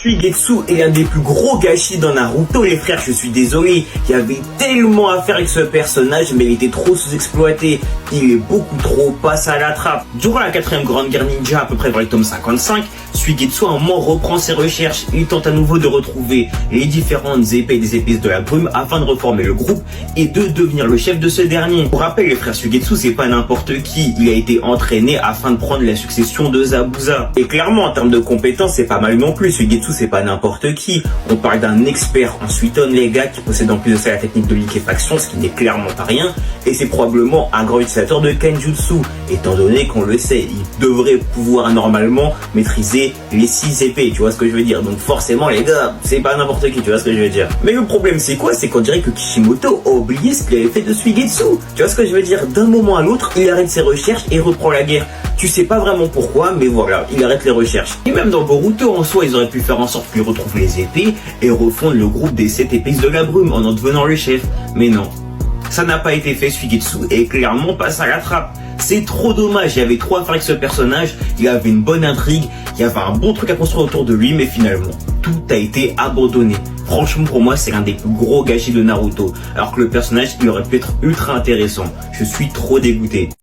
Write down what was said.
Suigetsu est l'un des plus gros gâchis dans Naruto, les frères, je suis désolé. Il y avait tellement à faire avec ce personnage, mais il était trop sous-exploité. Il est beaucoup trop passé à la trappe. Durant la 4ème grande guerre ninja, à peu près vers le tome 55, Suigetsu à un moment reprend ses recherches. Il tente à nouveau de retrouver les différentes épées des épices de la brume afin de reformer le groupe et de devenir le chef de ce dernier. Pour rappel, les frères Suigetsu, c'est pas n'importe qui. Il a été entraîné afin de prendre la succession de Zabuza. Et clairement, en termes de compétences, c'est pas mal non plus. Suigetsu, c'est pas n'importe qui. On parle d'un expert en Suiton, les gars, qui possède en plus de ça la technique de liquéfaction, ce qui n'est clairement pas rien. Et c'est probablement un grand utilisateur de Kenjutsu, étant donné qu'on le sait, il devrait pouvoir normalement maîtriser les 6 épées, tu vois ce que je veux dire. Donc forcément, les gars, c'est pas n'importe qui, tu vois ce que je veux dire. Mais le problème, c'est quoi? C'est qu'on dirait que Kishimoto a oublié ce qu'il avait fait de Suigetsu. Tu vois ce que je veux dire? D'un moment à l'autre, il arrête ses recherches et reprend la guerre. Tu sais pas vraiment pourquoi, mais voilà, il arrête les recherches. Et même dans Boruto, en soi, ils auraient pu faire en sorte qu'il retrouve les épées et refondre le groupe des 7 épices de la brume en devenant le chef. Mais non, ça n'a pas été fait. Suigetsu est clairement passé à la trappe. C'est trop dommage, il y avait trop à faire avec ce personnage, il avait une bonne intrigue, il y avait un bon truc à construire autour de lui, mais finalement, tout a été abandonné. Franchement, pour moi, c'est l'un des plus gros gâchis de Naruto, alors que le personnage, il aurait pu être ultra intéressant. Je suis trop dégoûté.